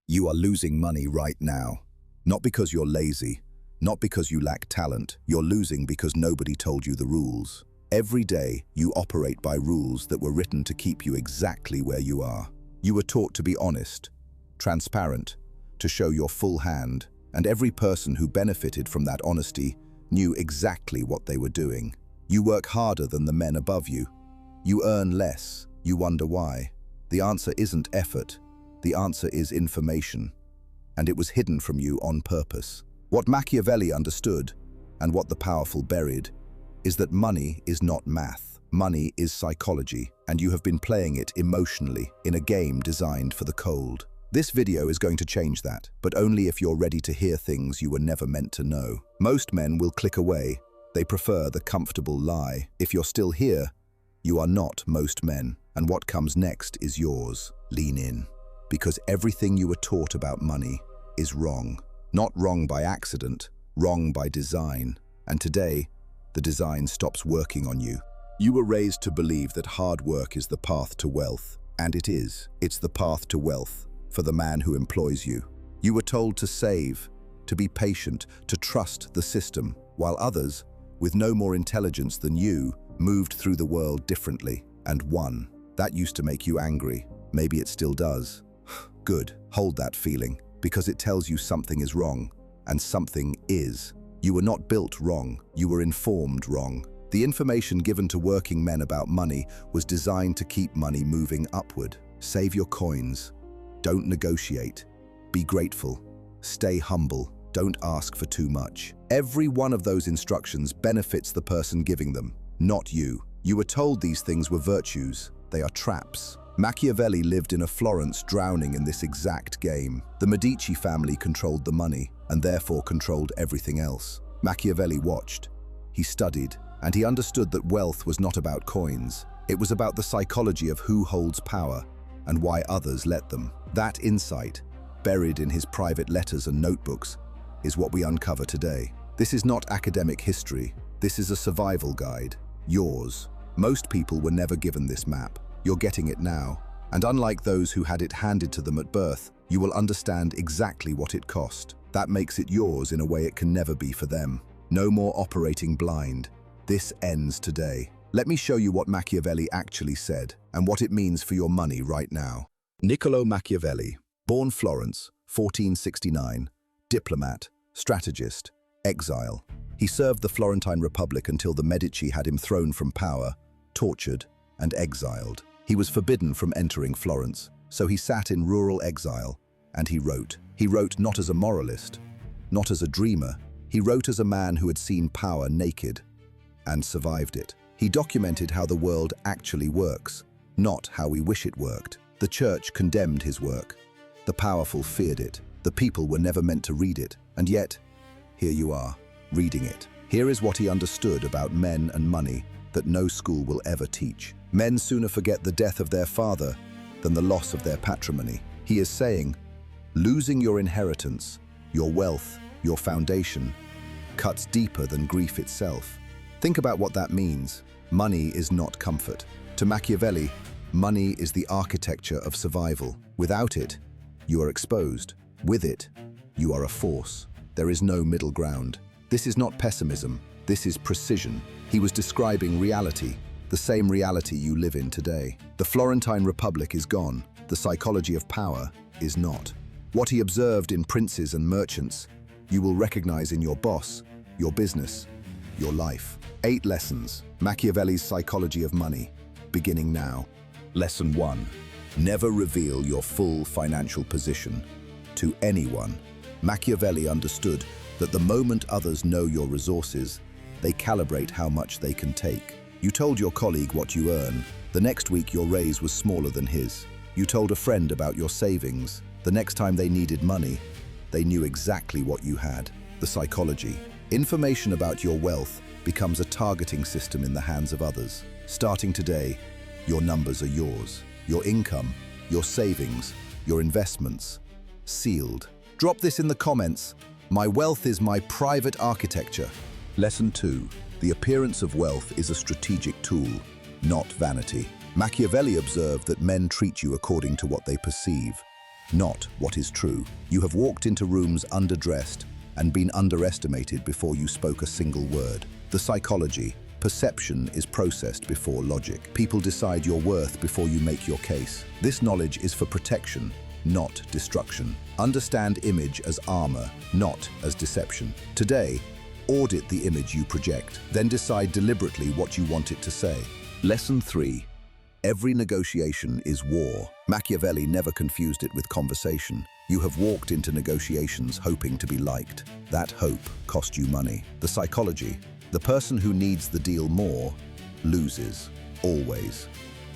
You are losing money right now. Not because you're lazy, not because you lack talent. You're losing because nobody told you the rules. Every day, you operate by rules that were written to keep you exactly where you are. You were taught to be honest, transparent, to show your full hand, and every person who benefited from that honesty knew exactly what they were doing. You work harder than the men above you. You earn less. You wonder why. The answer isn't effort. The answer is information. And it was hidden from you on purpose. What Machiavelli understood, and what the powerful buried, is that money is not math. Money is psychology, and you have been playing it emotionally in a game designed for the cold. This video is going to change that, but only if you're ready to hear things you were never meant to know. Most men will click away. They prefer the comfortable lie. If you're still here, you are not most men, and what comes next is yours. Lean in, because everything you were taught about money is wrong. Not wrong by accident, wrong by design. And today, the design stops working on you. You were raised to believe that hard work is the path to wealth, and it is. It's the path to wealth for the man who employs you. You were told to save, to be patient, to trust the system, while others, with no more intelligence than you, moved through the world differently and won. That used to make you angry. Maybe it still does. Good. Hold that feeling, because it tells you something is wrong, and something is. You were not built wrong. You were informed wrong. The information given to working men about money was designed to keep money moving upward. Save your coins. Don't negotiate. Be grateful. Stay humble. Don't ask for too much. Every one of those instructions benefits the person giving them, not you. You were told these things were virtues. They are traps. Machiavelli lived in a Florence drowning in this exact game. The Medici family controlled the money and therefore controlled everything else. Machiavelli watched. He studied, and he understood that wealth was not about coins. It was about the psychology of who holds power and why others let them. That insight, buried in his private letters and notebooks, is what we uncover today. This is not academic history. This is a survival guide. Yours. Most people were never given this map. You're getting it now. And unlike those who had it handed to them at birth, you will understand exactly what it cost. That makes it yours in a way it can never be for them. No more operating blind. This ends today. Let me show you what Machiavelli actually said and what it means for your money right now. Niccolo Machiavelli, born Florence, 1469, diplomat, strategist, exile. He served the Florentine Republic until the Medici had him thrown from power, tortured, and exiled. He was forbidden from entering Florence, so he sat in rural exile, and he wrote. He wrote not as a moralist, not as a dreamer. He wrote as a man who had seen power naked and survived it. He documented how the world actually works, not how we wish it worked. The church condemned his work. The powerful feared it. The people were never meant to read it. And yet, here you are, reading it. Here is what he understood about men and money that no school will ever teach. Men sooner forget the death of their father than the loss of their patrimony. He is saying, losing your inheritance, your wealth, your foundation, cuts deeper than grief itself. Think about what that means. Money is not comfort. To Machiavelli, money is the architecture of survival. Without it, you are exposed. With it, you are a force. There is no middle ground. This is not pessimism. This is precision. He was describing reality, the same reality you live in today. The Florentine Republic is gone. The psychology of power is not. What he observed in princes and merchants, you will recognize in your boss, your business, your life. 8 lessons. Machiavelli's psychology of money, beginning now. Lesson 1. Never reveal your full financial position to anyone. Machiavelli understood that the moment others know your resources, they calibrate how much they can take. You told your colleague what you earn. The next week your raise was smaller than his. You told a friend about your savings. The next time they needed money, they knew exactly what you had. The psychology. Information about your wealth becomes a targeting system in the hands of others. Starting today, your numbers are yours. Your income, your savings, your investments. Sealed. Drop this in the comments. My wealth is my private architecture. Lesson 2. The appearance of wealth is a strategic tool, not vanity. Machiavelli observed that men treat you according to what they perceive, not what is true. You have walked into rooms underdressed and been underestimated before you spoke a single word. The psychology. Perception is processed before logic. People decide your worth before you make your case. This knowledge is for protection, not destruction. Understand image as armor, not as deception. Today, audit the image you project, then decide deliberately what you want it to say. Lesson 3. Every negotiation is war. Machiavelli never confused it with conversation. You have walked into negotiations hoping to be liked. That hope cost you money. The psychology. The person who needs the deal more loses, always,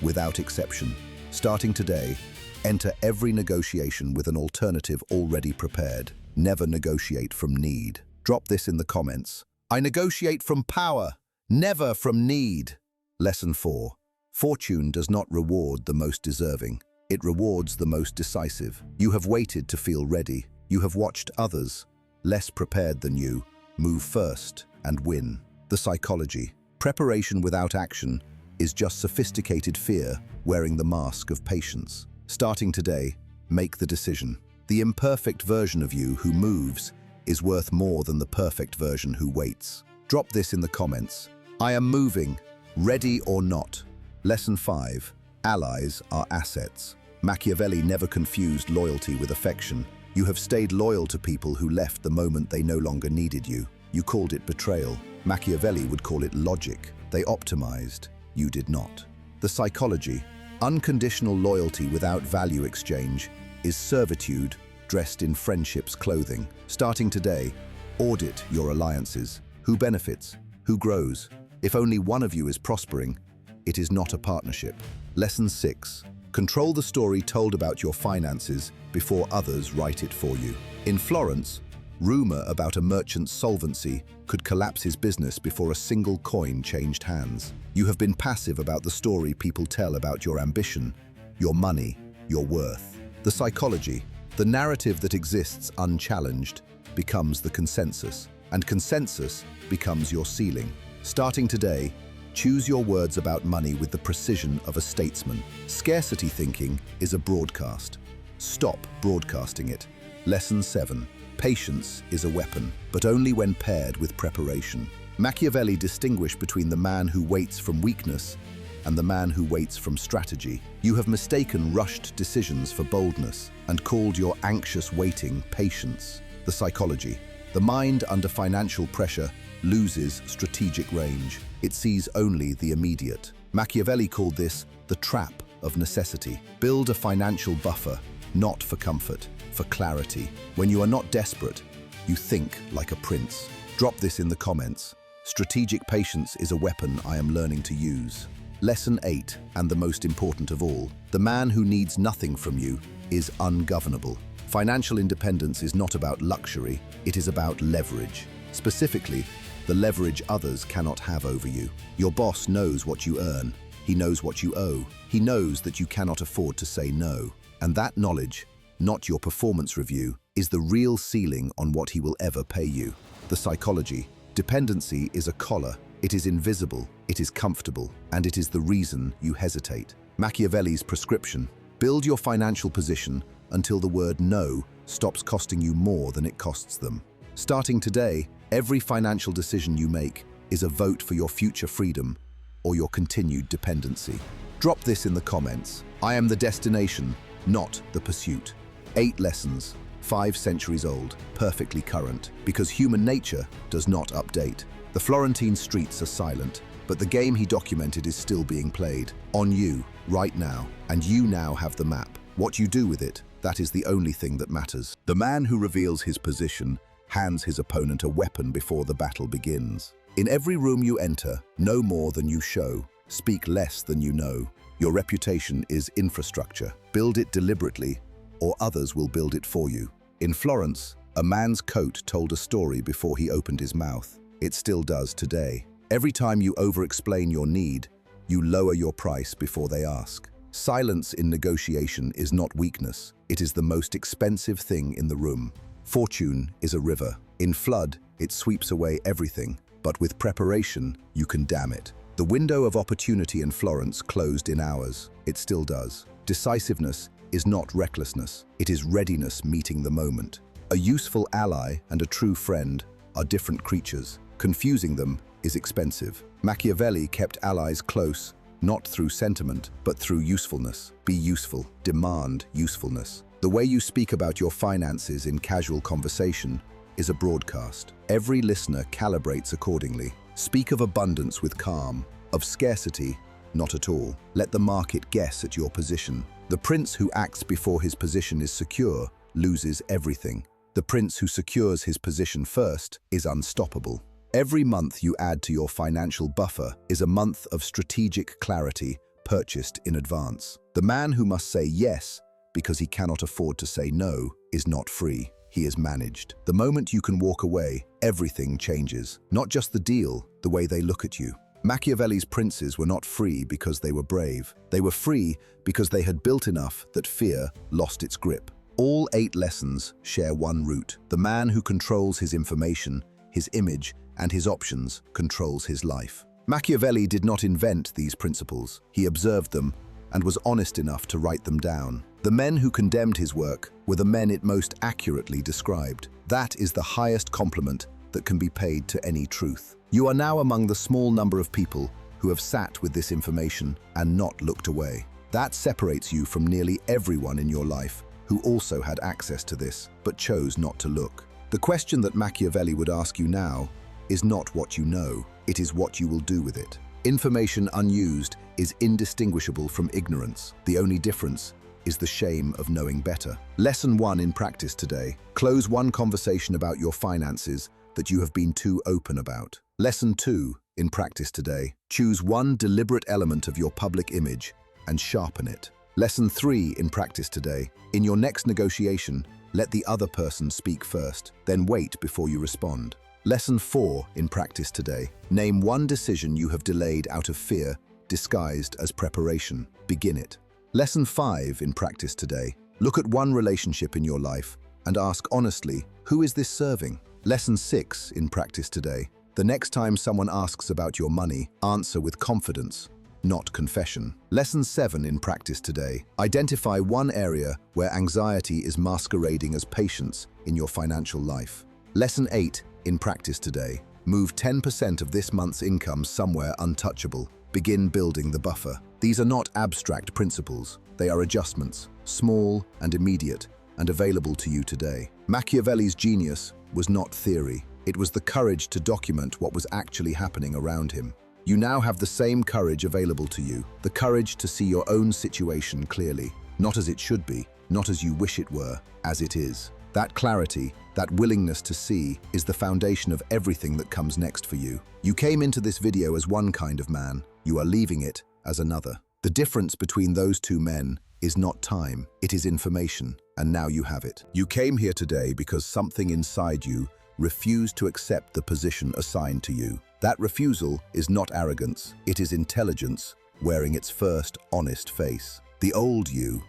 without exception. Starting today, enter every negotiation with an alternative already prepared. Never negotiate from need. Drop this in the comments. I negotiate from power, never from need. Lesson 4. Fortune does not reward the most deserving. It rewards the most decisive. You have waited to feel ready. You have watched others, less prepared than you, move first and win. The psychology. Preparation without action is just sophisticated fear wearing the mask of patience. Starting today, make the decision. The imperfect version of you who moves is worth more than the perfect version who waits. Drop this in the comments. I am moving, ready or not. Lesson 5. Allies are assets. Machiavelli never confused loyalty with affection. You have stayed loyal to people who left the moment they no longer needed you. You called it betrayal. Machiavelli would call it logic. They optimized. You did not. The psychology. Unconditional loyalty without value exchange is servitude dressed in friendship's clothing. Starting today, audit your alliances. Who benefits? Who grows? If only one of you is prospering, it is not a partnership. Lesson 6. Control the story told about your finances before others write it for you. In Florence, rumor about a merchant's solvency could collapse his business before a single coin changed hands. You have been passive about the story people tell about your ambition, your money, your worth. The psychology. The narrative that exists unchallenged becomes the consensus, and consensus becomes your ceiling. Starting today, choose your words about money with the precision of a statesman. Scarcity thinking is a broadcast. Stop broadcasting it. Lesson 7. Patience is a weapon, but only when paired with preparation. Machiavelli distinguished between the man who waits from weakness and the man who waits from strategy. You have mistaken rushed decisions for boldness and called your anxious waiting patience. The psychology. The mind under financial pressure loses strategic range. It sees only the immediate. Machiavelli called this the trap of necessity. Build a financial buffer, not for comfort, for clarity. When you are not desperate, you think like a prince. Drop this in the comments. Strategic patience is a weapon I am learning to use. Lesson 8, and the most important of all, the man who needs nothing from you is ungovernable. Financial independence is not about luxury, it is about leverage. Specifically, the leverage others cannot have over you. Your boss knows what you earn. He knows what you owe. He knows that you cannot afford to say no. And that knowledge, not your performance review, is the real ceiling on what he will ever pay you. The psychology. Dependency is a collar. It is invisible, it is comfortable, and it is the reason you hesitate. Machiavelli's prescription. Build your financial position until the word no stops costing you more than it costs them. Starting today, every financial decision you make is a vote for your future freedom or your continued dependency. Drop this in the comments. I am the destination, not the pursuit. 8 lessons, 5 centuries old, perfectly current, because human nature does not update. The Florentine streets are silent, but the game he documented is still being played. On you, right now, and you now have the map. What you do with it, that is the only thing that matters. The man who reveals his position hands his opponent a weapon before the battle begins. In every room you enter, know more than you show. Speak less than you know. Your reputation is infrastructure. Build it deliberately, or others will build it for you. In Florence, a man's coat told a story before he opened his mouth. It still does today. Every time you over-explain your need, you lower your price before they ask. Silence in negotiation is not weakness. It is the most expensive thing in the room. Fortune is a river. In flood, it sweeps away everything, but with preparation, you can dam it. The window of opportunity in Florence closed in hours. It still does. Decisiveness is not recklessness. It is readiness meeting the moment. A useful ally and a true friend are different creatures. Confusing them is expensive. Machiavelli kept allies close, not through sentiment, but through usefulness. Be useful. Demand usefulness. The way you speak about your finances in casual conversation is a broadcast. Every listener calibrates accordingly. Speak of abundance with calm, of scarcity, not at all. Let the market guess at your position. The prince who acts before his position is secure loses everything. The prince who secures his position first is unstoppable. Every month you add to your financial buffer is a month of strategic clarity purchased in advance. The man who must say yes because he cannot afford to say no is not free. He is managed. The moment you can walk away, everything changes. Not just the deal, the way they look at you. Machiavelli's princes were not free because they were brave. They were free because they had built enough that fear lost its grip. All 8 lessons share one root. The man who controls his information, his image, and his options controls his life. Machiavelli did not invent these principles. He observed them and was honest enough to write them down. The men who condemned his work were the men it most accurately described. That is the highest compliment that can be paid to any truth. You are now among the small number of people who have sat with this information and not looked away. That separates you from nearly everyone in your life who also had access to this, but chose not to look. The question that Machiavelli would ask you now is not what you know, it is what you will do with it. Information unused is indistinguishable from ignorance. The only difference is the shame of knowing better. Lesson 1 in practice today. Close one conversation about your finances that you have been too open about. Lesson 2 in practice today. Choose one deliberate element of your public image and sharpen it. Lesson 3 in practice today. In your next negotiation, let the other person speak first, then wait before you respond. Lesson 4 in practice today. Name one decision you have delayed out of fear, disguised as preparation. Begin it. Lesson 5 in practice today. Look at one relationship in your life and ask honestly, who is this serving? Lesson 6 in practice today. The next time someone asks about your money, answer with confidence, not confession. Lesson 7 in practice today. Identify one area where anxiety is masquerading as patience in your financial life. Lesson 8 in practice today. Move 10% of this month's income somewhere untouchable. Begin building the buffer. These are not abstract principles. They are adjustments, small and immediate, and available to you today. Machiavelli's genius was not theory. It was the courage to document what was actually happening around him. You now have the same courage available to you, the courage to see your own situation clearly, not as it should be, not as you wish it were, as it is. That clarity, that willingness to see, is the foundation of everything that comes next for you. You came into this video as one kind of man, you are leaving it as another. The difference between those two men is not time, it is information, and now you have it. You came here today because something inside you refused to accept the position assigned to you. That refusal is not arrogance, it is intelligence wearing its first honest face. The old you,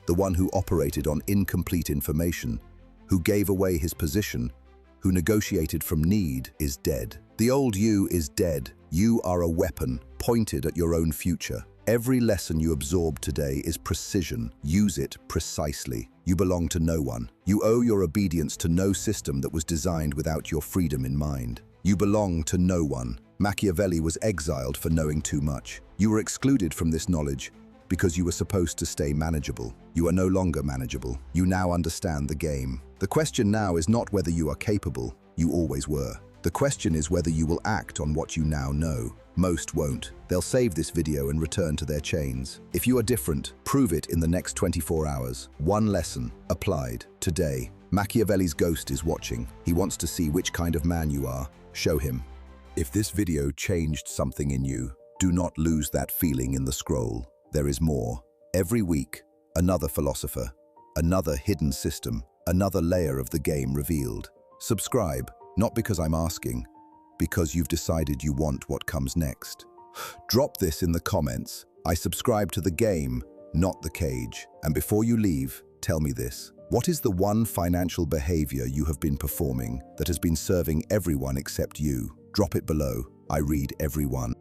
the one who operated on incomplete information, who gave away his position, who negotiated from need, is dead. The old you is dead. You are a weapon pointed at your own future. Every lesson you absorb today is precision. Use it precisely. You belong to no one. You owe your obedience to no system that was designed without your freedom in mind. You belong to no one. Machiavelli was exiled for knowing too much. You were excluded from this knowledge because you were supposed to stay manageable. You are no longer manageable. You now understand the game. The question now is not whether you are capable. You always were. The question is whether you will act on what you now know. Most won't. They'll save this video and return to their chains. If you are different, prove it in the next 24 hours. One lesson, applied, today. Machiavelli's ghost is watching. He wants to see which kind of man you are. Show him. If this video changed something in you, do not lose that feeling in the scroll. There is more. Every week, another philosopher, another hidden system, another layer of the game revealed. Subscribe, not because I'm asking, because you've decided you want what comes next. Drop this in the comments. I subscribe to the game, not the cage. And before you leave, tell me this. What is the one financial behavior you have been performing that has been serving everyone except you? Drop it below. I read every one.